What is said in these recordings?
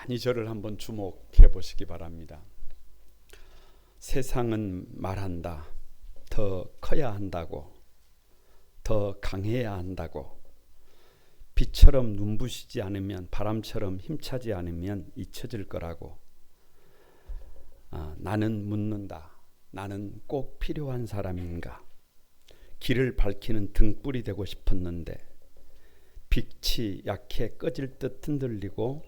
가만히 저를 한번 주목해 보시기 바랍니다. 세상은 말한다. 더 커야 한다고, 더 강해야 한다고, 비처럼 눈부시지 않으면, 바람처럼 힘차지 않으면 잊혀질 거라고. 나는 묻는다. 나는 꼭 필요한 사람인가? 길을 밝히는 등불이 되고 싶었는데 빛이 약해 꺼질 듯 흔들리고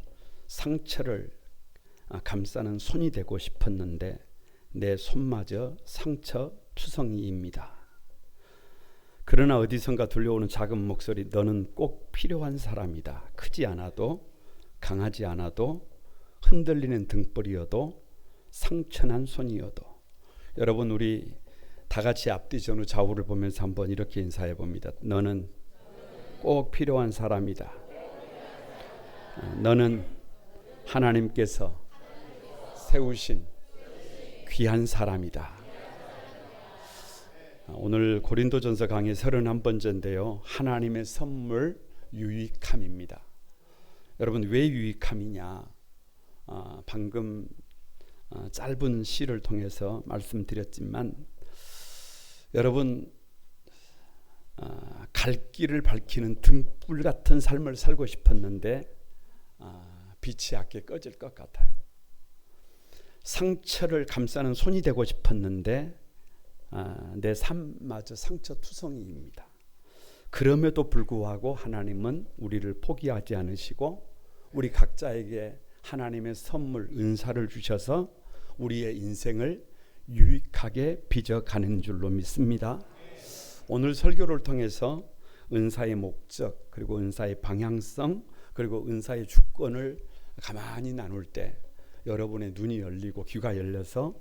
상처를 감싸는 손이 되고 싶었는데 내 손마저 상처 투성이입니다. 그러나 어디선가 들려오는 작은 목소리, 너는 꼭 필요한 사람이다. 크지 않아도, 강하지 않아도, 흔들리는 등불이어도, 상처난 손이어도. 여러분, 우리 다 같이 앞뒤 전후 좌우를 보면서 한번 이렇게 인사해 봅니다. 너는 꼭 필요한 사람이다. 너는 하나님께서 세우신 귀한 사람이다. 오늘 고린도전서 강의 31번째인데요. 하나님의 선물 유익함입니다. 여러분, 왜 유익함이냐? 방금 짧은 시를 통해서 말씀드렸지만, 여러분, 갈 길을 밝히는 등불 같은 삶을 살고 싶었는데 빛이 약게 꺼질 것 같아요. 상처를 감싸는 손이 되고 싶었는데 내 삶마저 상처투성이입니다. 그럼에도 불구하고 하나님은 우리를 포기하지 않으시고 우리 각자에게 하나님의 선물, 은사를 주셔서 우리의 인생을 유익하게 빚어가는 줄로 믿습니다. 오늘 설교를 통해서 은사의 목적, 그리고 은사의 방향성, 그리고 은사의 주권을 가만히 나눌 때 여러분의 눈이 열리고 귀가 열려서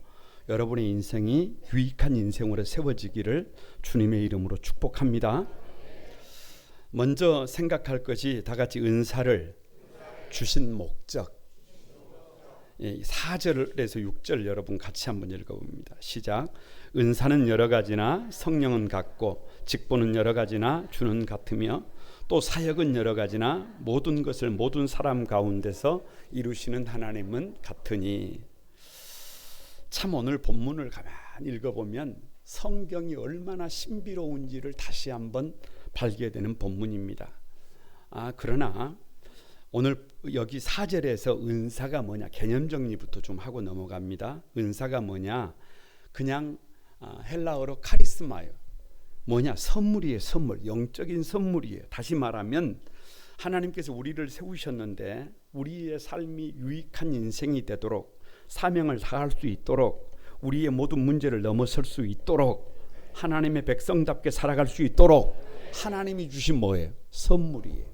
여러분의 인생이 유익한 인생으로 세워지기를 주님의 이름으로 축복합니다. 먼저 생각할 것이 다 같이 은사를 주신 목적. 4절에서 6절 여러분 같이 한번 읽어봅니다. 시작. 은사는 여러 가지나 성령은 같고 직분은 여러 가지나 주는 같으며 또 사역은 여러 가지나 모든 것을 모든 사람 가운데서 이루시는 하나님은 같으니. 참 오늘 본문을 가만히 읽어보면 성경이 얼마나 신비로운지를 다시 한번 발견되는 본문입니다. 그러나 오늘 여기 4절에서 은사가 뭐냐 개념 정리부터 좀 하고 넘어갑니다. 은사가 뭐냐? 그냥 헬라어로 카리스마예요. 뭐냐? 선물이에요. 선물. 영적인 선물이에요. 다시 말하면 하나님께서 우리를 세우셨는데 우리의 삶이 유익한 인생이 되도록, 사명을 다할 수 있도록, 우리의 모든 문제를 넘어설 수 있도록, 하나님의 백성답게 살아갈 수 있도록 하나님이 주신 뭐예요? 선물이에요.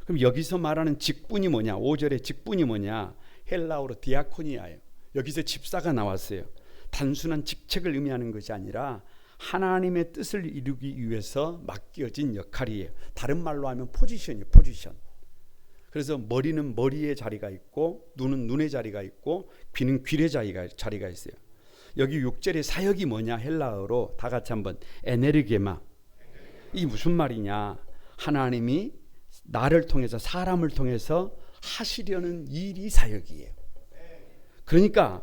그럼 여기서 말하는 직분이 뭐냐? 5절의 직분이 뭐냐? 헬라어로 디아코니아예요. 여기서 집사가 나왔어요. 단순한 직책을 의미하는 것이 아니라 하나님의 뜻을 이루기 위해서 맡겨진 역할이에요. 다른 말로 하면 포지션이에요. 포지션. 그래서 머리는 머리의 자리가 있고 눈은 눈의 자리가 있고 귀는 귀의 자리가 있어요. 여기 6절의 사역이 뭐냐? 헬라어로 다 같이 한번 에네르게마. 이 무슨 말이냐? 하나님이 나를 통해서, 사람을 통해서 하시려는 일이 사역이에요. 그러니까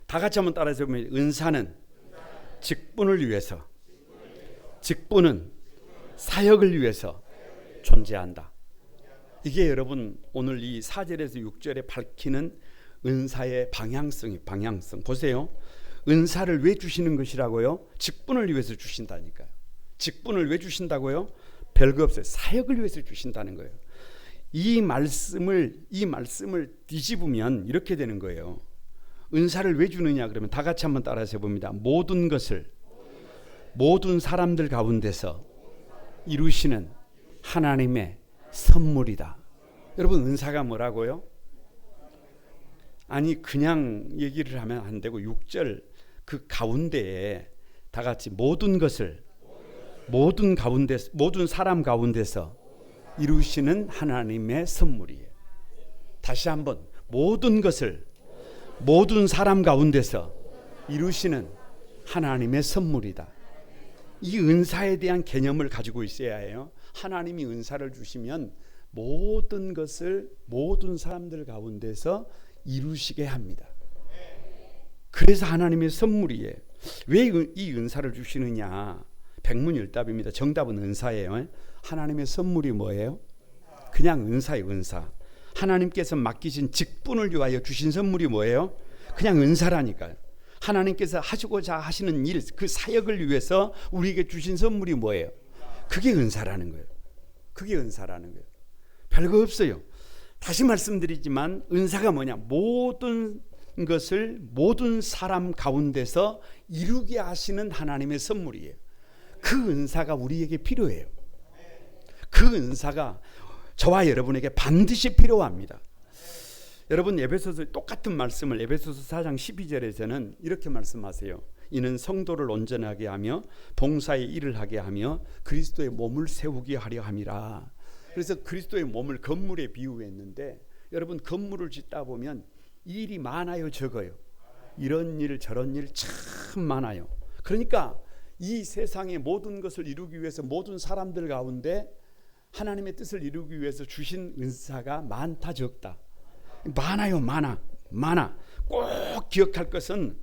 다 같이 한번 따라서 보면 은사는 직분을 위해서, 직분은 사역을 위해서 존재한다. 이게 여러분 오늘 이 4절에서 6절에 밝히는 은사의 방향성. 보세요. 은사를 왜 주시는 것이라고요? 직분을 위해서 주신다니까요. 직분을 왜 주신다고요? 별거 없어요. 사역을 위해서 주신다는 거예요. 이 말씀을 뒤집으면 이렇게 되는 거예요. 은사를 왜 주느냐? 그러면 다 같이 한번 따라서 해봅니다. 모든 것을 모든 사람들 가운데서 이루시는 하나님의 선물이다. 여러분, 은사가 뭐라고요? 아니 그냥 얘기를 하면 안 되고 6절 그 가운데에 다 같이 모든 것을 모든 사람 가운데서 이루시는 하나님의 선물이에요. 다시 한번, 모든 것을 모든 사람 가운데서 이루시는 하나님의 선물이다. 이 은사에 대한 개념을 가지고 있어야 해요. 하나님이 은사를 주시면 모든 것을 모든 사람들 가운데서 이루시게 합니다. 그래서 하나님의 선물이에요. 왜 이 은사를 주시느냐? 백문일답입니다. 정답은 은사예요. 하나님의 선물이 뭐예요? 그냥 은사예요. 은사. 하나님께서 맡기신 직분을 위하여 주신 선물이 뭐예요? 그냥 은사라니까요. 하나님께서 하시고자 하시는 일, 그 사역을 위해서 우리에게 주신 선물이 뭐예요? 그게 은사라는 거예요. 그게 은사라는 거예요. 별거 없어요. 다시 말씀드리지만 은사가 뭐냐? 모든 것을 모든 사람 가운데서 이루게 하시는 하나님의 선물이에요. 그 은사가 우리에게 필요해요. 그 은사가 저와 여러분에게 반드시 필요합니다. 여러분, 에베소서 똑같은 말씀을 에베소서 4장 12절에서는 이렇게 말씀하세요. 이는 성도를 온전하게 하며 봉사의 일을 하게 하며 그리스도의 몸을 세우게 하려 함이라. 그래서 그리스도의 몸을 건물에 비유했는데, 여러분, 건물을 짓다 보면 일이 많아요, 적어요? 이런 일 저런 일 참 많아요. 그러니까 이 세상의 모든 것을 이루기 위해서 모든 사람들 가운데 하나님의 뜻을 이루기 위해서 주신 은사가 많다 적다? 많아요. 많아. 꼭 기억할 것은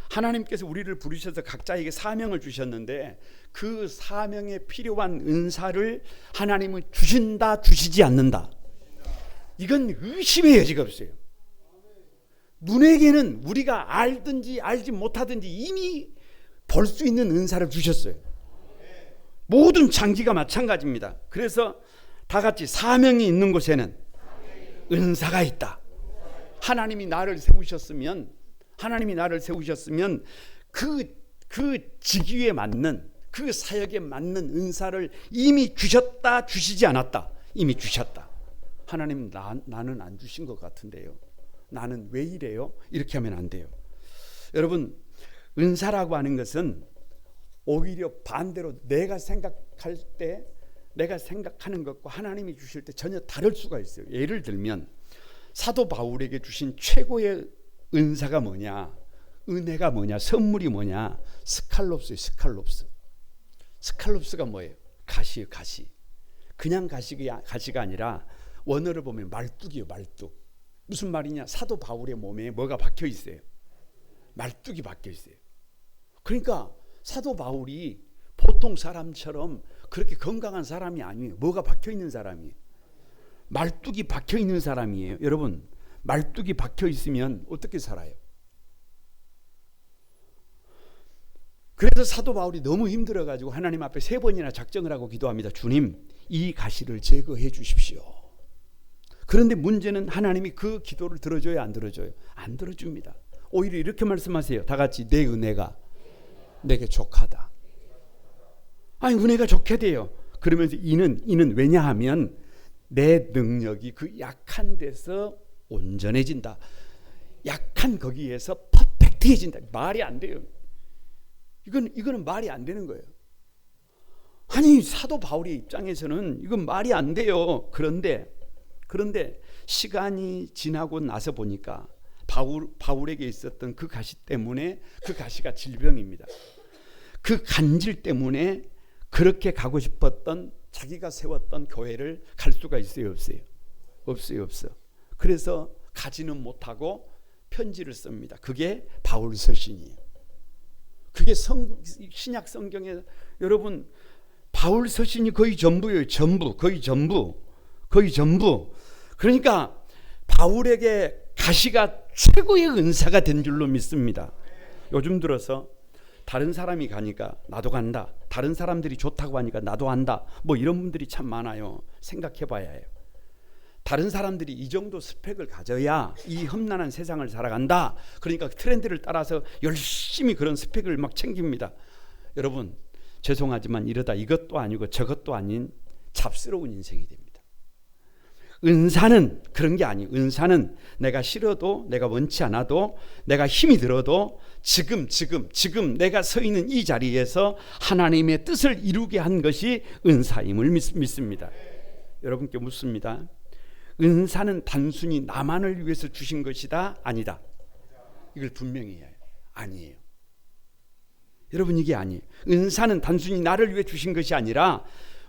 하나님께서 우리를 부르셔서 각자에게 사명을 주셨는데 그 사명에 필요한 은사를 하나님은 주신다 주시지 않는다, 이건 의심의 여지가 없어요. 누구에게는 우리가 알든지 알지 못하든지 이미 볼 수 있는 은사를 주셨어요. 모든 장기가 마찬가지입니다. 그래서 다 같이 사명이 있는 곳에는 은사가 있다. 하나님이 나를 세우셨으면 그 직위에 맞는, 그 사역에 맞는 은사를 이미 주셨다 주시지 않았다? 이미 주셨다. 하나님, 나는 안 주신 것 같은데요, 나는 왜 이래요? 이렇게 하면 안 돼요. 여러분, 은사라고 하는 것은 오히려 반대로 내가 생각할 때, 내가 생각하는 것과 하나님이 주실 때 전혀 다를 수가 있어요. 예를 들면 사도 바울에게 주신 최고의 은사가 뭐냐, 은혜가 뭐냐, 선물이 뭐냐? 스칼롭스예요. 스칼롭스가 뭐예요? 가시예요. 가시. 그냥 가시가 아니라 원어를 보면 말뚝이에요. 말뚝. 무슨 말이냐? 사도 바울의 몸에 뭐가 박혀 있어요? 말뚝이 박혀 있어요. 그러니까 사도 바울이 보통 사람처럼 그렇게 건강한 사람이 아니에요. 뭐가 박혀 있는 사람이에요? 말뚝이 박혀 있는 사람이에요. 여러분, 말뚝이 박혀 있으면 어떻게 살아요? 그래서 사도 바울이 너무 힘들어가지고 하나님 앞에 3번이나 작정을 하고 기도합니다. 주님, 이 가시를 제거해 주십시오. 그런데 문제는 하나님이 그 기도를 들어줘요, 안 들어줘요? 안 들어줍니다. 오히려 이렇게 말씀하세요. 다 같이, 내 은혜가 내게 족하다. 아니, 은혜가 좋게 돼요. 그러면서 이는 왜냐하면 내 능력이 그 약한 데서 온전해진다. 약한 거기에서 퍼펙트해진다. 말이 안 돼요. 이거는 말이 안 되는 거예요. 아니, 사도 바울의 입장에서는 이건 말이 안 돼요. 그런데 시간이 지나고 나서 보니까 바울에게 있었던 그 가시 때문에, 그 가시가 질병입니다. 그 간질 때문에 그렇게 가고 싶었던, 자기가 세웠던 교회를 갈 수가 있어요, 없어요? 없어. 그래서 가지는 못하고 편지를 씁니다. 그게 바울 서신이에요. 그게 신약 성경에, 여러분, 바울 서신이 거의 전부예요. 거의 전부. 그러니까 바울에게 가시가 최고의 은사가 된 줄로 믿습니다. 요즘 들어서 다른 사람이 가니까 나도 간다, 다른 사람들이 좋다고 하니까 나도 한다, 뭐 이런 분들이 참 많아요. 생각해 봐야 해요. 다른 사람들이 이 정도 스펙을 가져야 이 험난한 세상을 살아간다. 그러니까 트렌드를 따라서 열심히 그런 스펙을 막 챙깁니다. 여러분, 죄송하지만 이러다 이것도 아니고 저것도 아닌 잡스러운 인생이 됩니다. 은사는 그런 게 아니에요. 은사는 내가 싫어도, 내가 원치 않아도, 내가 힘이 들어도 지금 내가 서 있는 이 자리에서 하나님의 뜻을 이루게 한 것이 은사임을 믿습니다. 여러분께 묻습니다. 은사는 단순히 나만을 위해서 주신 것이다, 아니다? 이걸 분명히 해야 해요. 아니에요. 여러분, 이게 아니에요. 은사는 단순히 나를 위해 주신 것이 아니라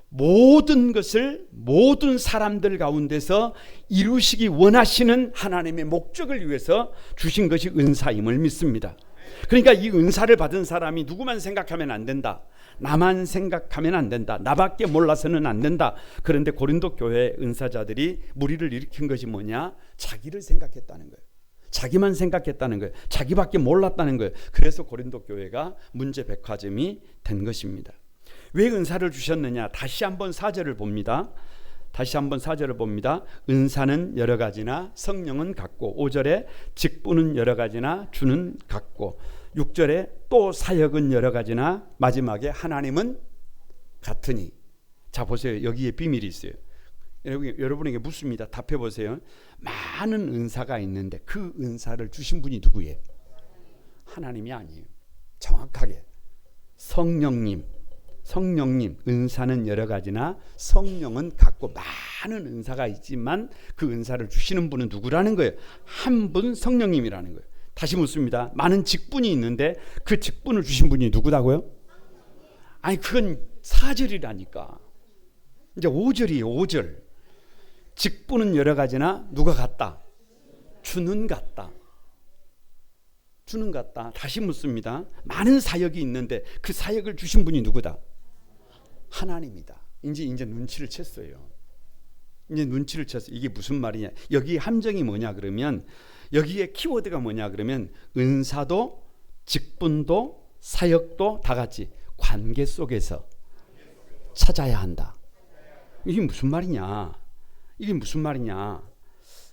모든 것을 모든 사람들 가운데서 이루시기 원하시는 하나님의 목적을 위해서 주신 것이 은사임을 믿습니다. 그러니까 이 은사를 받은 사람이 누구만 생각하면 안 된다. 나만 생각하면 안 된다. 나밖에 몰라서는 안 된다. 그런데 고린도 교회 은사자들이 무리를 일으킨 것이 뭐냐? 자기를 생각했다는 거예요. 자기만 생각했다는 거예요. 자기밖에 몰랐다는 거예요. 그래서 고린도 교회가 문제 백화점이 된 것입니다. 왜 은사를 주셨느냐? 다시 한번 4절을 봅니다. 다시 한번 4절을 봅니다. 은사는 여러 가지나 성령은 같고, 5절에 직분은 여러 가지나 주는 같고, 6절에 또 사역은 여러 가지나 마지막에 하나님은 같으니. 자 보세요. 여기에 비밀이 있어요. 여러분에게 묻습니다. 답해 보세요. 많은 은사가 있는데 그 은사를 주신 분이 누구예요? 하나님이 아니에요. 정확하게 성령님. 은사는 여러 가지나 성령은 같고, 많은 은사가 있지만 그 은사를 주시는 분은 누구라는 거예요? 한 분 성령님이라는 거예요. 다시 묻습니다. 많은 직분이 있는데 그 직분을 주신 분이 누구다고요? 아니 그건 4절이라니까. 이제 5절이에요. 5절. 직분은 여러 가지나 누가 같다? 주는 같다. 주는 같다. 다시 묻습니다. 많은 사역이 있는데 그 사역을 주신 분이 누구다? 하나님이다. 이제 눈치를 챘어요. 이제 눈치를 챘어요. 이게 무슨 말이냐? 여기 함정이 뭐냐 그러면, 여기에 키워드가 뭐냐 그러면, 은사도 직분도 사역도 다 같이 관계 속에서 찾아야 한다. 이게 무슨 말이냐? 이게 무슨 말이냐?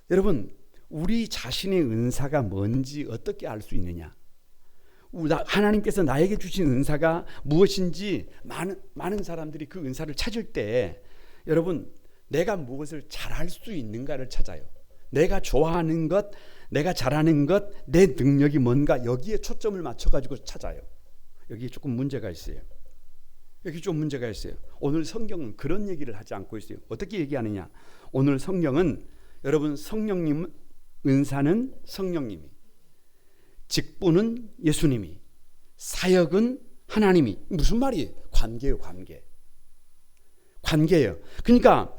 여러분, 우리 자신의 은사가 뭔지 어떻게 알 수 있느냐? 하나님께서 나에게 주신 은사가 무엇인지 많은 사람들이 그 은사를 찾을 때, 여러분, 내가 무엇을 잘할 수 있는가를 찾아요. 내가 좋아하는 것, 내가 잘하는 것, 내 능력이 뭔가, 여기에 초점을 맞춰가지고 찾아요. 여기에 조금 문제가 있어요. 여기 좀 문제가 있어요. 오늘 성경은 그런 얘기를 하지 않고 있어요. 어떻게 얘기하느냐? 오늘 성경은, 여러분, 성령님, 은사는 성령님이, 직분은 예수님이, 사역은 하나님이. 무슨 말이에요? 관계예요. 관계예요. 그러니까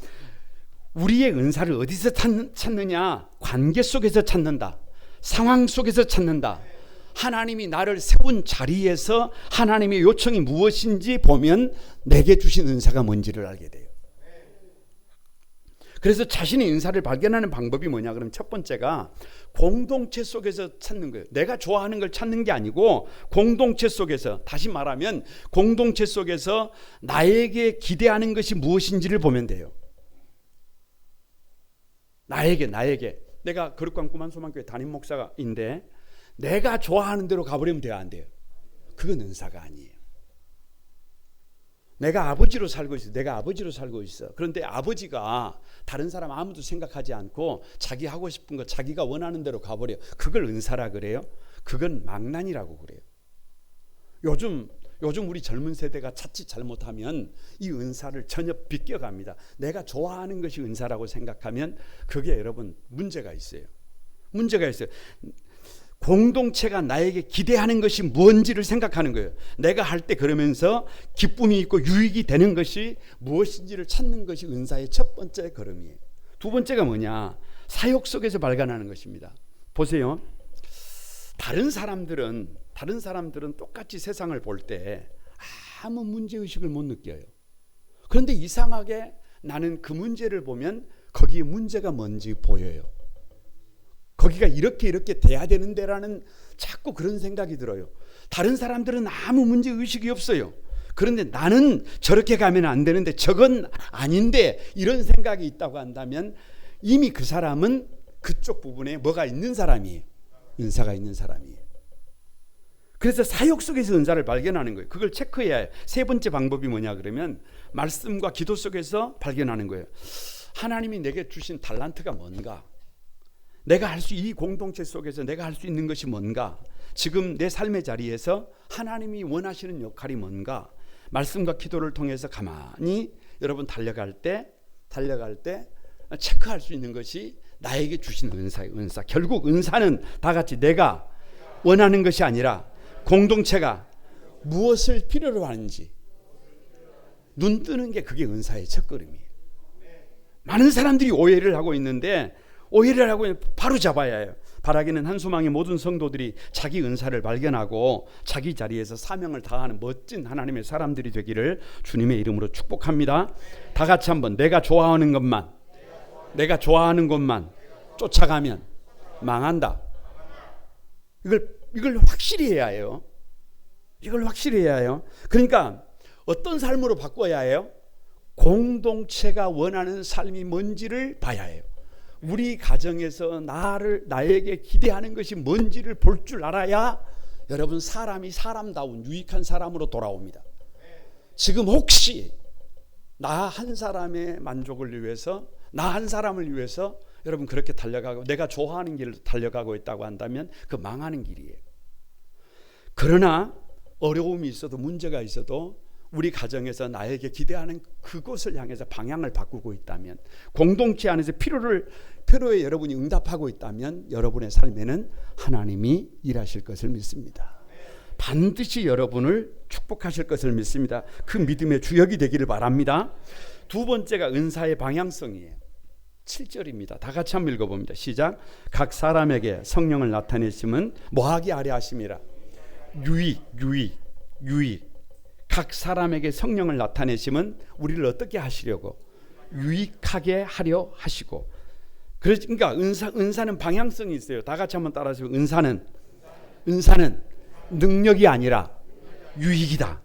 우리의 은사를 어디서 찾느냐? 관계 속에서 찾는다. 상황 속에서 찾는다. 하나님이 나를 세운 자리에서 하나님의 요청이 무엇인지 보면 내게 주신 은사가 뭔지를 알게 돼요. 그래서 자신의 은사를 발견하는 방법이 뭐냐 그러면, 첫 번째가 공동체 속에서 찾는 거예요. 내가 좋아하는 걸 찾는 게 아니고 공동체 속에서, 다시 말하면 공동체 속에서 나에게 기대하는 것이 무엇인지를 보면 돼요. 나에게 내가 거룩한 꿈한소망교회 담임 목사인데 내가 좋아하는 대로 가버리면 돼요? 안 돼요? 그건 은사가 아니에요. 내가 아버지로 살고 있어. 그런데 아버지가 다른 사람 아무도 생각하지 않고 자기 하고 싶은 거 자기가 원하는 대로 가버려. 그걸 은사라 그래요? 그건 망난이라고 그래요. 요즘 우리 젊은 세대가 자칫 잘못하면 이 은사를 전혀 비껴갑니다. 내가 좋아하는 것이 은사라고 생각하면 그게 여러분 문제가 있어요. 공동체가 나에게 기대하는 것이 뭔지를 생각하는 거예요. 내가 할 때 그러면서 기쁨이 있고 유익이 되는 것이 무엇인지를 찾는 것이 은사의 첫 번째 걸음이에요. 두 번째가 뭐냐? 사역 속에서 발견하는 것입니다. 보세요. 다른 사람들은 똑같이 세상을 볼 때 아무 문제의식을 못 느껴요. 그런데 이상하게 나는 그 문제를 보면 거기에 문제가 뭔지 보여요. 거기가 이렇게 돼야 되는데라는 자꾸 그런 생각이 들어요. 다른 사람들은 아무 문제의식이 없어요. 그런데 나는 저렇게 가면 안 되는데 저건 아닌데, 이런 생각이 있다고 한다면 이미 그 사람은 그쪽 부분에 뭐가 있는 사람이에요. 은사가 있는 사람이에요. 그래서 사역 속에서 은사를 발견하는 거예요. 그걸 체크해야 해요. 세 번째 방법이 뭐냐 그러면 말씀과 기도 속에서 발견하는 거예요. 하나님이 내게 주신 달란트가 뭔가, 내가 이 공동체 속에서 내가 할 수 있는 것이 뭔가, 지금 내 삶의 자리에서 하나님이 원하시는 역할이 뭔가, 말씀과 기도를 통해서 가만히 여러분 달려갈 때 체크할 수 있는 것이 나에게 주신 은사예요. 은사. 결국 은사는 다 같이 내가 원하는 것이 아니라 공동체가 무엇을 필요로 하는지, 눈 뜨는 게 그게 은사의 첫걸음이에요. 많은 사람들이 오해를 하고 있는데 오해를 하고 바로 잡아야 해요. 바라기는 한소망의 모든 성도들이 자기 은사를 발견하고 자기 자리에서 사명을 다하는 멋진 하나님의 사람들이 되기를 주님의 이름으로 축복합니다. 다 같이 한번 내가 좋아하는 것만 쫓아가면 망한다. 이걸 확실히 해야 해요. 이걸 확실히 해야 해요. 그러니까 어떤 삶으로 바꿔야 해요? 공동체가 원하는 삶이 뭔지를 봐야 해요. 우리 가정에서 나에게 기대하는 것이 뭔지를 볼 줄 알아야 여러분 사람이 사람다운 유익한 사람으로 돌아옵니다. 지금 혹시 나 한 사람의 만족을 위해서 나 한 사람을 위해서 여러분 그렇게 달려가고 내가 좋아하는 길을 달려가고 있다고 한다면 그 망하는 길이에요. 그러나 어려움이 있어도 문제가 있어도 우리 가정에서 나에게 기대하는 그곳을 향해서 방향을 바꾸고 있다면 공동체 안에서 필요에 여러분이 응답하고 있다면 여러분의 삶에는 하나님이 일하실 것을 믿습니다. 반드시 여러분을 축복하실 것을 믿습니다. 그 믿음의 주역이 되기를 바랍니다. 두 번째가 은사의 방향성이에요. 7절입니다. 다 같이 한번 읽어봅니다. 시작. 각 사람에게 성령을 나타내심은 뭐하게 하려 하심이라. 유익. 각 사람에게 성령을 나타내심은 우리를 어떻게 하시려고? 유익하게 하려 하시고. 그러니까 은사는 방향성이 있어요. 다 같이 한번 따라하시고 은사는 능력이 아니라 유익이다.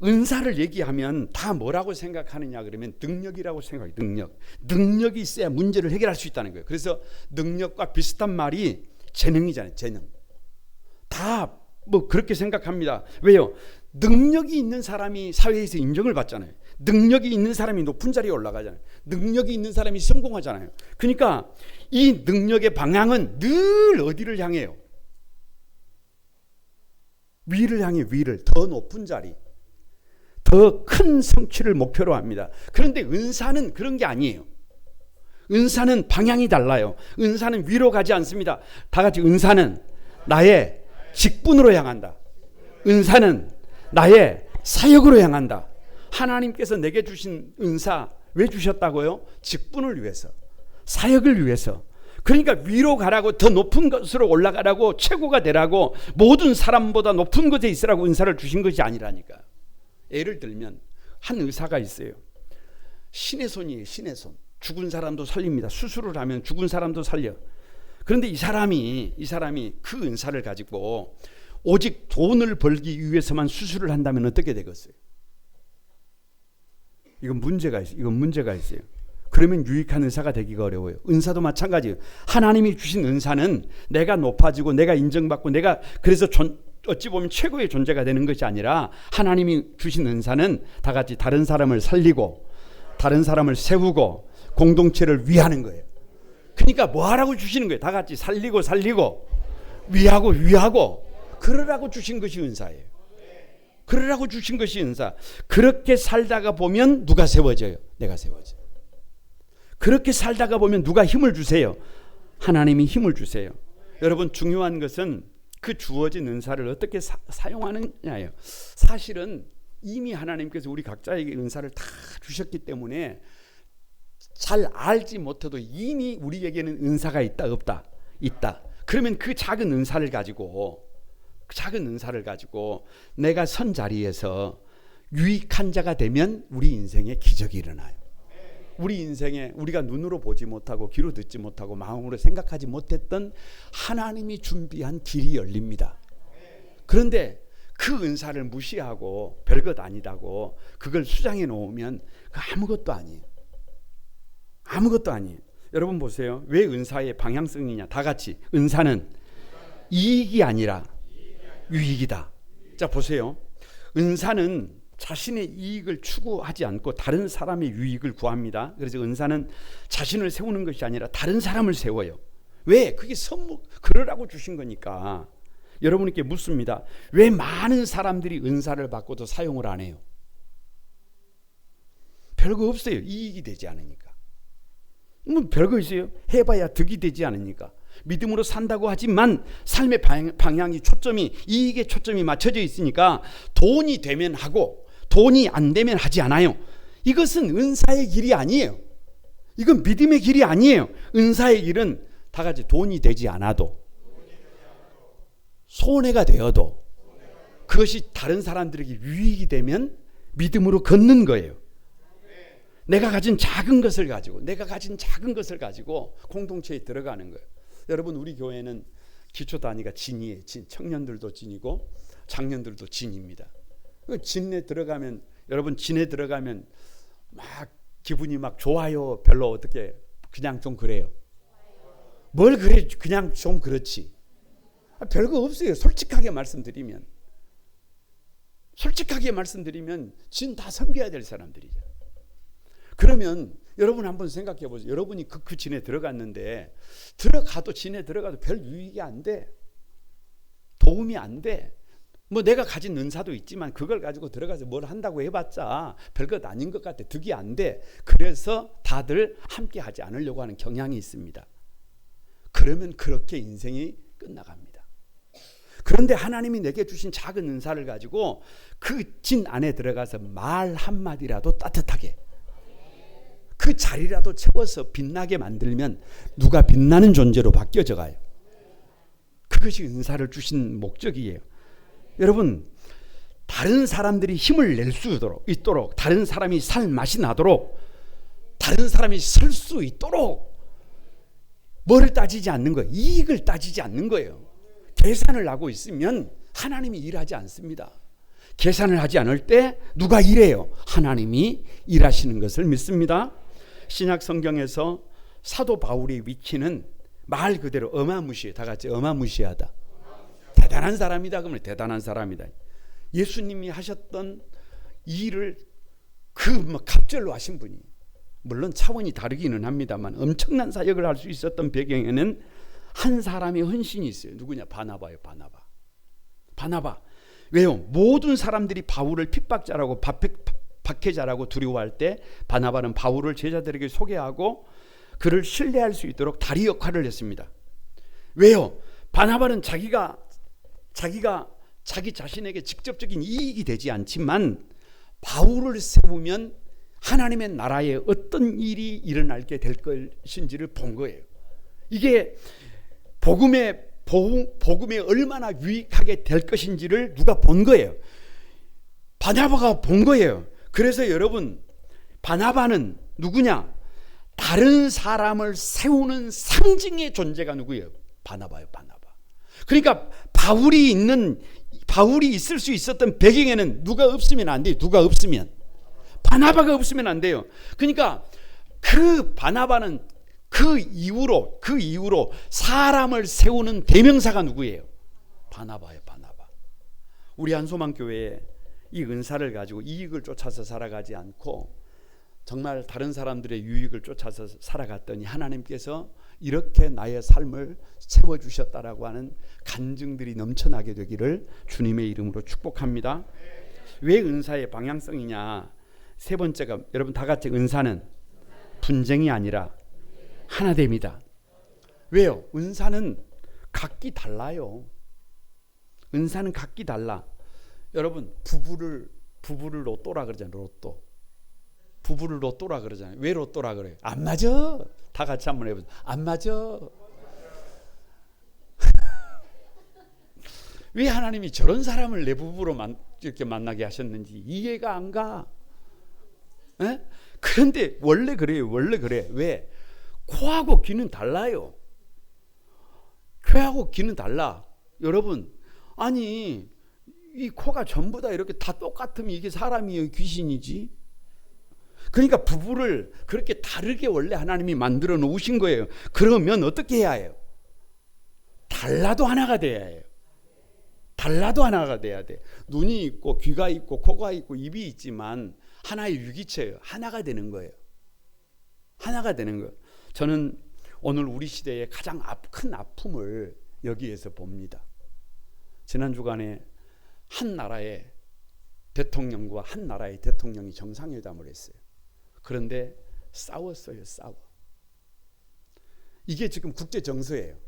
은사를 얘기하면 다 뭐라고 생각하느냐 그러면 능력이라고 생각해요. 능력이 있어야 문제를 해결할 수 있다는 거예요. 그래서 능력과 비슷한 말이 재능이잖아요. 재능. 다 뭐 그렇게 생각합니다. 왜요? 능력이 있는 사람이 사회에서 인정을 받잖아요. 능력이 있는 사람이 높은 자리에 올라가잖아요. 능력이 있는 사람이 성공하잖아요. 그러니까 이 능력의 방향은 늘 어디를 향해요? 위를 향해. 위를. 더 높은 자리, 더 큰 성취를 목표로 합니다. 그런데 은사는 그런 게 아니에요. 은사는 방향이 달라요. 은사는 위로 가지 않습니다. 다 같이 은사는 나의 직분으로 향한다. 은사는 나의 사역으로 향한다. 하나님께서 내게 주신 은사 왜 주셨다고요? 직분을 위해서, 사역을 위해서. 그러니까 위로 가라고, 더 높은 것으로 올라가라고, 최고가 되라고, 모든 사람보다 높은 곳에 있으라고 은사를 주신 것이 아니라니까. 예를 들면 한 의사가 있어요. 신의 손이에요. 신의 손. 죽은 사람도 살립니다. 수술을 하면 죽은 사람도 살려. 그런데 이 사람이 그 은사를 가지고 오직 돈을 벌기 위해서만 수술을 한다면 어떻게 되겠어요? 이건 문제가 있어요. 그러면 유익한 은사가 되기가 어려워요. 은사도 마찬가지예요. 하나님이 주신 은사는 내가 높아지고 내가 인정받고 내가 그래서 어찌 보면 최고의 존재가 되는 것이 아니라 하나님이 주신 은사는 다 같이 다른 사람을 살리고 다른 사람을 세우고 공동체를 위하는 거예요. 그러니까 뭐 하라고 주시는 거예요? 다 같이 살리고 위하고 그러라고 주신 것이 은사예요. 그러라고 주신 것이 은사. 그렇게 살다가 보면 누가 세워져요? 내가 세워져요. 그렇게 살다가 보면 누가 힘을 주세요? 하나님이 힘을 주세요. 여러분 중요한 것은 그 주어진 은사를 어떻게 사용하느냐예요. 사실은 이미 하나님께서 우리 각자에게 은사를 다 주셨기 때문에 잘 알지 못해도 이미 우리에게는 은사가 있다 없다? 있다. 그러면 그 작은 은사를 가지고 내가 선 자리에서 유익한 자가 되면 우리 인생에 기적이 일어나요. 우리 인생에 우리가 눈으로 보지 못하고 귀로 듣지 못하고 마음으로 생각하지 못했던 하나님이 준비한 길이 열립니다. 그런데 그 은사를 무시하고 별것 아니다고 그걸 수장해 놓으면 아무것도 아니에요. 여러분 보세요. 왜 은사의 방향성이냐? 다 같이 은사는 이익이 아니라 유익이다. 자 보세요. 은사는 자신의 이익을 추구하지 않고 다른 사람의 유익을 구합니다. 그래서 은사는 자신을 세우는 것이 아니라 다른 사람을 세워요. 왜? 그게 선물 그러라고 주신 거니까. 여러분께 묻습니다. 왜 많은 사람들이 은사를 받고도 사용을 안 해요? 별거 없어요. 이익이 되지 않으니까. 뭐 별거 있어요? 해봐야 득이 되지 않으니까. 믿음으로 산다고 하지만 삶의 방향이 이익에 초점이 맞춰져 있으니까 돈이 되면 하고 돈이 안 되면 하지 않아요. 이것은 은사의 길이 아니에요. 이건 믿음의 길이 아니에요. 은사의 길은 다 같이 돈이 되지 않아도, 손해가 되어도 그것이 다른 사람들에게 유익이 되면 믿음으로 걷는 거예요. 내가 가진 작은 것을 가지고 공동체에 들어가는 거예요. 여러분, 우리 교회는 기초 단위가 진이에요. 진. 청년들도 진이고 장년들도 진입니다. 진에 들어가면, 여러분, 진에 들어가면 막 기분이 막 좋아요, 별로 어떻게, 그냥 좀 그래요. 뭘 그래, 그냥 좀 그렇지. 별거 없어요. 솔직하게 말씀드리면 진 다 섬겨야 될 사람들이죠. 그러면 여러분 한번 생각해 보세요. 여러분이 그 진에 들어갔는데, 진에 들어가도 별 유익이 안 돼. 도움이 안 돼. 뭐 내가 가진 은사도 있지만 그걸 가지고 들어가서 뭘 한다고 해봤자 별것 아닌 것 같아. 득이 안 돼. 그래서 다들 함께 하지 않으려고 하는 경향이 있습니다. 그러면 그렇게 인생이 끝나갑니다. 그런데 하나님이 내게 주신 작은 은사를 가지고 그 진 안에 들어가서 말 한마디라도 따뜻하게, 그 자리라도 채워서 빛나게 만들면 누가 빛나는 존재로 바뀌어져 가요. 그것이 은사를 주신 목적이에요. 여러분, 다른 사람들이 힘을 낼 수 있도록, 다른 사람이 살 맛이 나도록, 다른 사람이 설 수 있도록 뭐를 따지지 않는 거예요? 이익을 따지지 않는 거예요. 계산을 하고 있으면 하나님이 일하지 않습니다. 계산을 하지 않을 때 누가 일해요? 하나님이 일하시는 것을 믿습니다. 신약 성경에서 사도 바울의 위치는 말 그대로 어마무시해. 다 같이 어마무시하다. 대단한 사람이다. 그러면 대단한 사람이다. 예수님이 하셨던 일을 갑절로 하신 분이, 물론 차원이 다르기는 합니다만 엄청난 사역을 할 수 있었던 배경에는 한 사람의 헌신이 있어요. 누구냐? 바나바예요. 바나바. 왜요? 모든 사람들이 바울을 핍박자라고 박해자라고 두려워할 때 바나바는 바울을 제자들에게 소개하고 그를 신뢰할 수 있도록 다리 역할을 했습니다. 왜요? 바나바는 자기가 자기 자신에게 직접적인 이익이 되지 않지만 바울을 세우면 하나님의 나라에 어떤 일이 일어나게 될 것인지를 본 거예요. 이게 복음에 얼마나 유익하게 될 것인지를 누가 본 거예요. 바나바가 본 거예요. 그래서 여러분, 바나바는 누구냐? 다른 사람을 세우는 상징의 존재가 누구예요? 바나바예요. 바나바. 그러니까 바울이 있을 수 있었던 배경에는 누가 없으면 안 돼요. 누가 없으면, 바나바가 없으면 안 돼요. 그러니까 그 바나바는 그 이후로 사람을 세우는 대명사가 누구예요? 바나바예요. 바나바. 우리 한소망교회에 이 은사를 가지고 이익을 쫓아서 살아가지 않고 정말 다른 사람들의 유익을 쫓아서 살아갔더니 하나님께서 이렇게 나의 삶을 채워주셨다라고 하는 간증들이 넘쳐나게 되기를 주님의 이름으로 축복합니다. 왜 은사의 방향성이냐? 세 번째가, 여러분 다 같이, 은사는 분쟁이 아니라 하나됨이다. 왜요? 은사는 각기 달라요. 은사는 각기 달라. 여러분, 부부를 로또라 그러잖아요. 로또. 부부를 로또라 그러잖아요. 왜 로또라 그래요? 안 맞아. 다 같이 한번 해보세요. 안 맞아. 왜 하나님이 저런 사람을 내 부부로 이렇게 만나게 하셨는지 이해가 안 가. 에? 그런데 원래 그래요. 원래 그래. 왜? 코하고 귀는 달라요. 쾌하고 귀는 달라. 여러분, 아니 이 코가 전부 다 이렇게 다 똑같으면 이게 사람이에요? 귀신이지? 그러니까 부부를 그렇게 다르게 원래 하나님이 만들어 놓으신 거예요. 그러면 어떻게 해야 해요? 달라도 하나가 돼야 해요. 달라도 하나가 돼야 돼. 눈이 있고 귀가 있고 코가 있고 입이 있지만 하나의 유기체예요. 하나가 되는 거예요. 하나가 되는 거예요. 저는 오늘 우리 시대의 가장 큰 아픔을 여기에서 봅니다. 지난 주간에 한 나라의 대통령과 한 나라의 대통령이 정상회담을 했어요. 그런데 싸웠어요. 싸워. 이게 지금 국제 정서예요.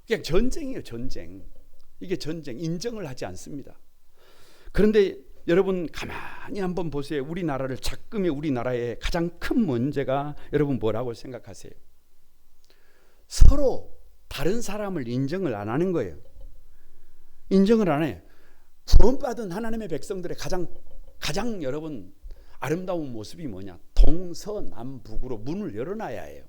그냥 전쟁이에요. 전쟁. 이게 전쟁. 인정을 하지 않습니다. 그런데 여러분 가만히 한번 보세요. 우리나라를 작금의 우리나라의 가장 큰 문제가 여러분 뭐라고 생각하세요? 서로 다른 사람을 인정을 안 하는 거예요. 인정을 안 해요. 구원받은 하나님의 백성들의 가장 여러분 아름다운 모습이 뭐냐? 동서남북으로 문을 열어놔야 해요.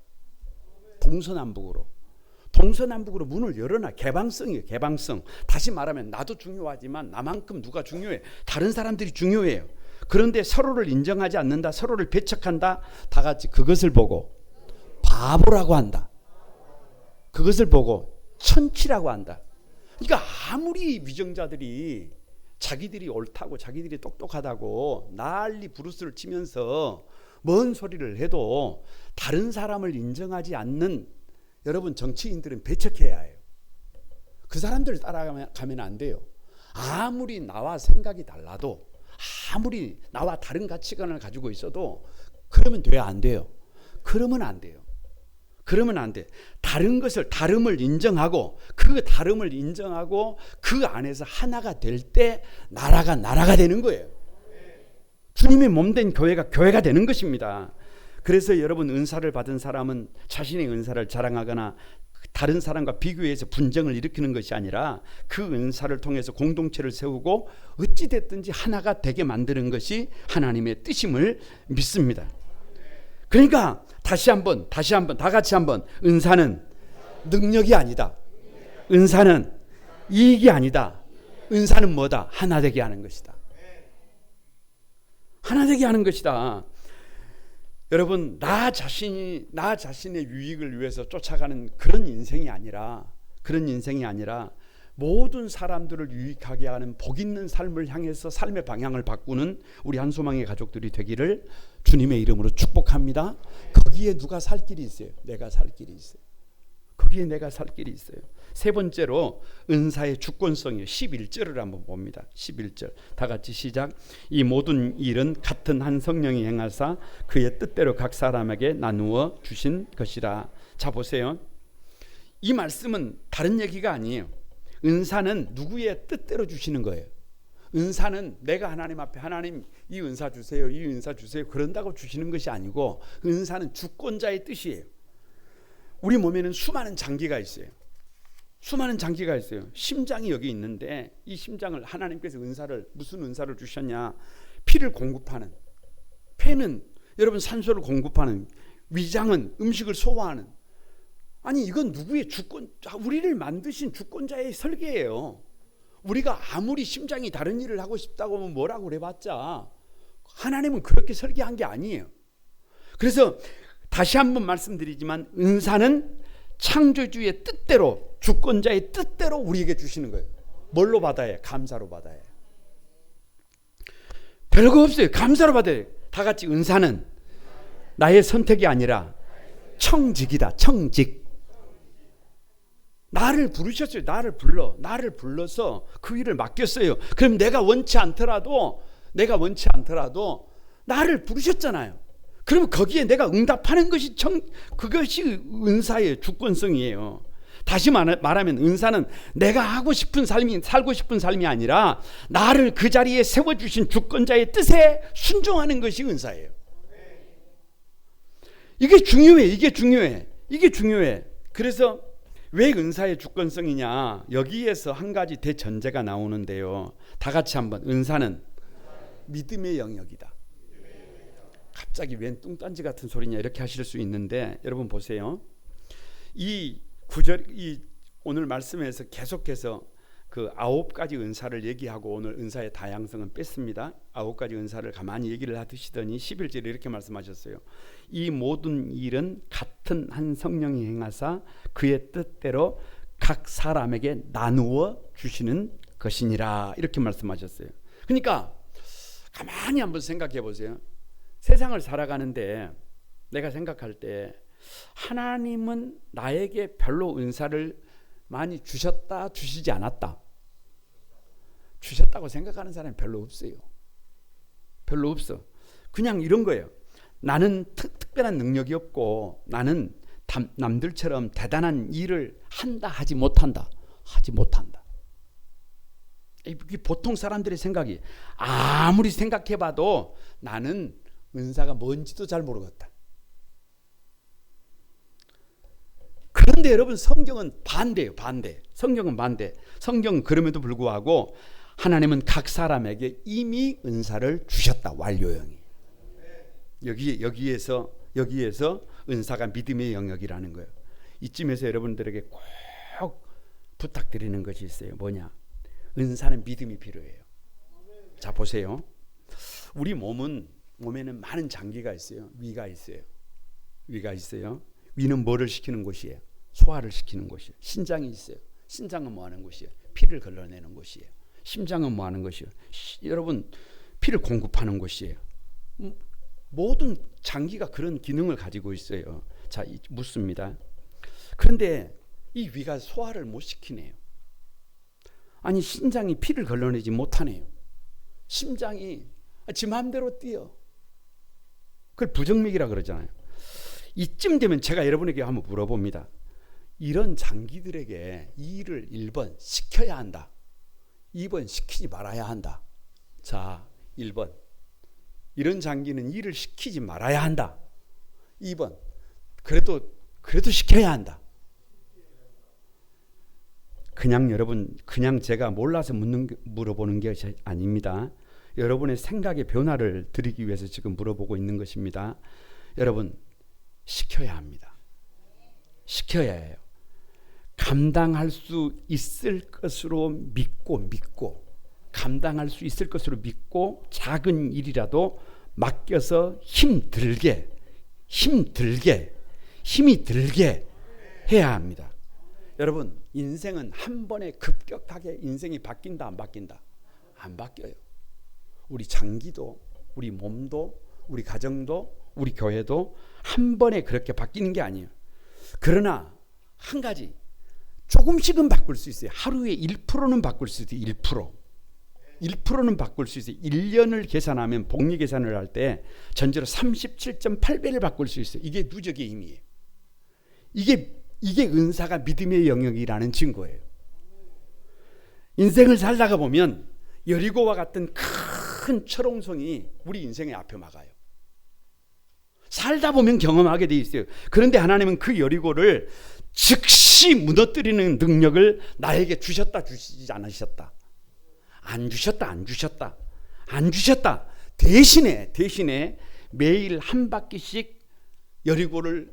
동서남북으로 문을 열어놔. 개방성이에요. 개방성. 다시 말하면 나도 중요하지만 나만큼 누가 중요해? 다른 사람들이 중요해요. 그런데 서로를 인정하지 않는다. 서로를 배척한다. 다 같이 그것을 보고 바보라고 한다. 그것을 보고 천치라고 한다. 그러니까 아무리 위정자들이 자기들이 옳다고 자기들이 똑똑하다고 난리 부르스를 치면서 뭔 소리를 해도 다른 사람을 인정하지 않는 여러분 정치인들은 배척해야 해요. 그 사람들 따라가면 안 돼요. 아무리 나와 생각이 달라도 아무리 나와 다른 가치관을 가지고 있어도 그러면 돼야 안 돼요. 그러면 안 돼요. 다름을 인정하고 그 다름을 인정하고 그 안에서 하나가 될 때 나라가 되는 거예요. 주님의 몸된 교회가 되는 것입니다. 그래서 여러분 은사를 받은 사람은 자신의 은사를 자랑하거나 다른 사람과 비교해서 분쟁을 일으키는 것이 아니라 그 은사를 통해서 공동체를 세우고 어찌 됐든지 하나가 되게 만드는 것이 하나님의 뜻임을 믿습니다. 그러니까 다시 한번 다 같이 한번 은사는 능력이 아니다. 은사는 이익이 아니다. 은사는 뭐다? 하나 되게 하는 것이다. 하나 되게 하는 것이다. 여러분 나 자신의 유익을 위해서 쫓아가는 그런 인생이 아니라 모든 사람들을 유익하게 하는 복 있는 삶을 향해서 삶의 방향을 바꾸는 우리 한소망의 가족들이 되기를 주님의 이름으로 축복합니다. 거기에 누가 살 길이 있어요? 내가 살 길이 있어요. 거기에 내가 살 길이 있어요. 세 번째로 은사의 주권성이에요. 11절을 한번 봅니다. 11절 다 같이 시작. 이 모든 일은 같은 한 성령이 행하사 그의 뜻대로 각 사람에게 나누어 주신 것이라. 자 보세요. 이 말씀은 다른 얘기가 아니에요. 은사는 누구의 뜻대로 주시는 거예요. 은사는 내가 하나님 앞에 하나님 이 은사 주세요, 이 은사 주세요 그런다고 주시는 것이 아니고 은사는 주권자의 뜻이에요. 우리 몸에는 수많은 장기가 있어요. 심장이 여기 있는데 이 심장을 하나님께서 무슨 은사를 주셨냐? 피를 공급하는, 폐는 여러분 산소를 공급하는, 위장은 음식을 소화하는. 아니 이건 누구의 우리를 만드신 주권자의 설계예요. 우리가 아무리 심장이 다른 일을 하고 싶다고 하면 뭐라고 그래봤자 하나님은 그렇게 설계한 게 아니에요. 그래서 다시 한번 말씀드리지만 은사는 창조주의 뜻대로 주권자의 뜻대로 우리에게 주시는 거예요. 뭘로 받아야? 감사로 받아야. 별거 없어요. 감사로 받아야. 다 같이 은사는 나의 선택이 아니라 청직이다. 청직. 나를 부르셨어요. 나를 불러서 그 일을 맡겼어요. 그럼 내가 원치 않더라도 나를 부르셨잖아요. 그럼 거기에 내가 응답하는 것이 그것이 은사의 주권성이에요. 다시 말하면 은사는 내가 살고 싶은 삶이 아니라 나를 그 자리에 세워주신 주권자의 뜻에 순종하는 것이 은사예요. 이게 중요해. 그래서 왜 은사의 주권성이냐? 여기에서 한 가지 대전제가 나오는데요. 다 같이 한번 은사는 믿음의 영역이다. 갑자기 웬 뚱딴지 같은 소리냐 이렇게 하실 수 있는데 여러분 보세요. 이 구절 오늘 말씀에서 계속해서 그 9가지 은사를 얘기하고 오늘 은사의 다양성은 뺐습니다. 9가지 은사를 가만히 얘기를 하시더니 11절에 이렇게 말씀하셨어요. 이 모든 일은 같은 한 성령이 행하사 그의 뜻대로 각 사람에게 나누어 주시는 것이니라 이렇게 말씀하셨어요. 그러니까 가만히 한번 생각해 보세요. 세상을 살아가는데 내가 생각할 때 하나님은 나에게 별로 은사를 많이 주셨다 주시지 않았다. 주셨다고 생각하는 사람이 별로 없어요. 별로 없어. 그냥 이런 거예요. 나는 특별한 능력이 없고 나는 남들처럼 대단한 일을 한다 하지 못한다. 이게 보통 사람들의 생각이, 아무리 생각해봐도 나는 은사가 뭔지도 잘 모르겠다. 그런데 여러분, 성경은 반대예요. 반대. 성경은 반대. 성경은 그럼에도 불구하고 하나님은 각 사람에게 이미 은사를 주셨다. 완료형이. 여기에서 은사가 믿음의 영역이라는 거예요. 이쯤에서 여러분들에게 꼭 부탁드리는 것이 있어요. 뭐냐? 은사는 믿음이 필요해요. 자, 보세요. 우리 몸에는 많은 장기가 있어요. 위가 있어요. 위는 뭐를 시키는 곳이에요? 소화를 시키는 곳이에요. 신장이 있어요. 신장은 뭐 하는 곳이에요? 피를 걸러내는 곳이에요. 심장은 뭐 하는 것이에요? 여러분, 피를 공급하는 곳이에요. 모든 장기가 그런 기능을 가지고 있어요. 자, 묻습니다. 그런데 이 위가 소화를 못 시키네요. 아니, 신장이 피를 걸러내지 못하네요. 심장이 지 마음대로 뛰어. 그걸 부정맥이라 그러잖아요. 이쯤 되면 제가 여러분에게 한번 물어봅니다. 이런 장기들에게 이 일을 1번 시켜야 한다, 2번 시키지 말아야 한다. 자, 1번, 이런 장기는 일을 시키지 말아야 한다. 2번, 그래도 시켜야 한다. 여러분, 그냥 제가 몰라서 물어보는 게 아닙니다. 여러분의 생각의 변화를 드리기 위해서 지금 물어보고 있는 것입니다. 여러분, 시켜야 합니다. 시켜야 해요. 감당할 수 있을 것으로 믿고 감당할 수 있을 것으로 믿고 작은 일이라도 맡겨서 힘이 들게 해야 합니다. 여러분, 인생은 한 번에 급격하게 인생이 바뀐다, 안 바뀐다? 안 바뀌어요. 우리 장기도, 우리 몸도, 우리 가정도, 우리 교회도 한 번에 그렇게 바뀌는 게 아니에요. 그러나 한 가지, 조금씩은 바꿀 수 있어요. 하루에 1%는 바꿀 수 있어요. 1%는 바꿀 수 있어요. 1년을 계산하면, 복리 계산을 할 때 전체로 37.8배를 바꿀 수 있어요. 이게 누적의 힘이에요. 이게 은사가 믿음의 영역이라는 증거예요. 인생을 살다가 보면 여리고와 같은 큰 철옹성이 우리 인생의 앞에 막아요. 살다 보면 경험하게 돼 있어요. 그런데 하나님은 그 여리고를 즉시 무너뜨리는 능력을 나에게 주셨다, 주시지 않으셨다? 안 주셨다. 대신에 매일 한 바퀴씩 여리고를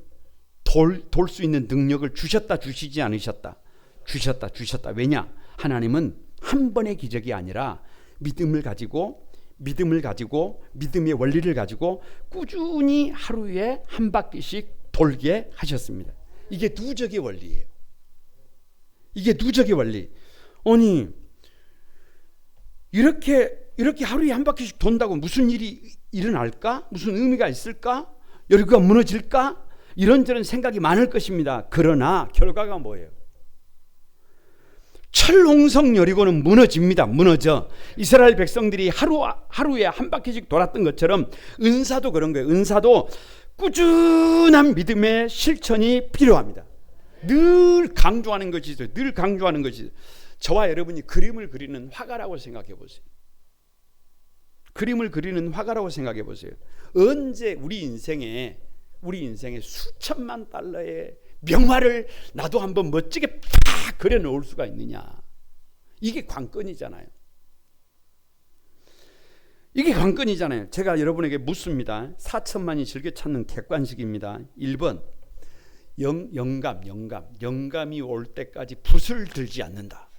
돌 수 있는 능력을 주셨다, 주시지 않으셨다? 주셨다. 왜냐? 하나님은 한 번의 기적이 아니라 믿음을 가지고 믿음의 원리를 가지고 꾸준히 하루에 한 바퀴씩 돌게 하셨습니다. 이게 누적의 원리예요. 아니, 이렇게 하루에 한 바퀴씩 돈다고 무슨 일이 일어날까? 무슨 의미가 있을까? 여리고가 무너질까? 이런저런 생각이 많을 것입니다. 그러나 결과가 뭐예요? 철옹성 여리고는 무너져. 이스라엘 백성들이 하루에 한 바퀴씩 돌았던 것처럼 은사도 그런 거예요. 은사도 꾸준한 믿음의 실천이 필요합니다. 늘 강조하는 것이죠. 저와 여러분이 그림을 그리는 화가라고 생각해 보세요. 언제 우리 인생에 수천만 달러의 명화를 나도 한번 멋지게 팍 그려놓을 수가 있느냐? 이게 관건이잖아요. 제가 여러분에게 묻습니다. 4천만이 즐겨 찾는 객관식입니다. 1번, 영감이 올 때까지 붓을 들지 않는다.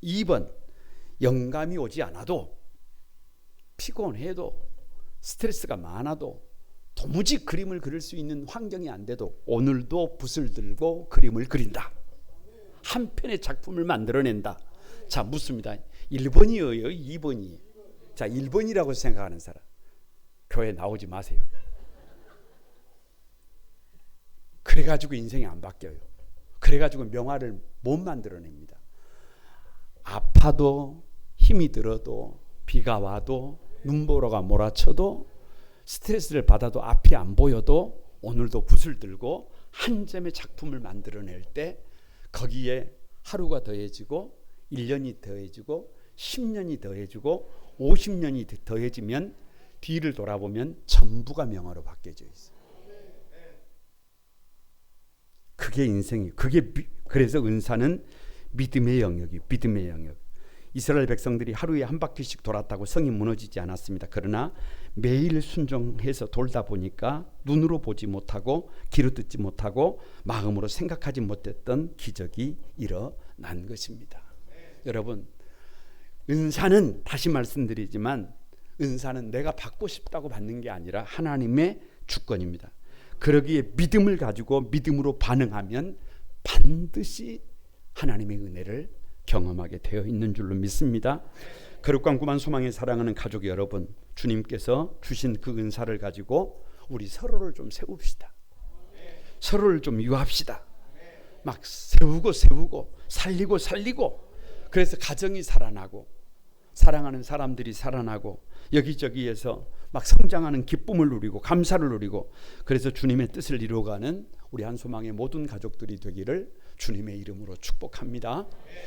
2번, 영감이 오지 않아도, 피곤해도, 스트레스가 많아도, 도무지 그림을 그릴 수 있는 환경이 안 돼도 오늘도 붓을 들고 그림을 그린다. 한 편의 작품을 만들어낸다. 자, 묻습니다. 1번이에요, 2번이에요? 자, 1번이라고 생각하는 사람, 교회 나오지 마세요. 그래가지고 인생이 안 바뀌어요. 그래가지고 명화를 못 만들어냅니다. 아파도, 힘이 들어도, 비가 와도, 눈보라가 몰아쳐도, 스트레스를 받아도, 앞이 안 보여도 오늘도 붓을 들고 한 점의 작품을 만들어낼 때 거기에 하루가 더해지고 1년이 더해지고 10년이 더해지고 50년이 더해지면 뒤를 돌아보면 전부가 명화로 바뀌어져 있어요. 그게 인생이. 그래서 은사는 믿음의 영역이 믿음의 영역. 이스라엘 백성들이 하루에 한 바퀴씩 돌았다고 성이 무너지지 않았습니다. 그러나 매일 순종해서 돌다 보니까 눈으로 보지 못하고 귀로 듣지 못하고 마음으로 생각하지 못했던 기적이 일어난 것입니다. 여러분, 은사는 다시 말씀드리지만 은사는 내가 받고 싶다고 받는 게 아니라 하나님의 주권입니다. 그러기에 믿음을 가지고 믿음으로 반응하면 반드시 하나님의 은혜를 경험하게 되어 있는 줄로 믿습니다. 거룩한 구만 소망의 사랑하는 가족 여러분, 주님께서 주신 그 은사를 가지고 우리 서로를 좀 세웁시다. 서로를 좀 유합시다. 막 세우고 살리고 그래서 가정이 살아나고 사랑하는 사람들이 살아나고 여기저기에서 막 성장하는 기쁨을 누리고 감사를 누리고, 그래서 주님의 뜻을 이루어가는 우리 한소망의 모든 가족들이 되기를 주님의 이름으로 축복합니다.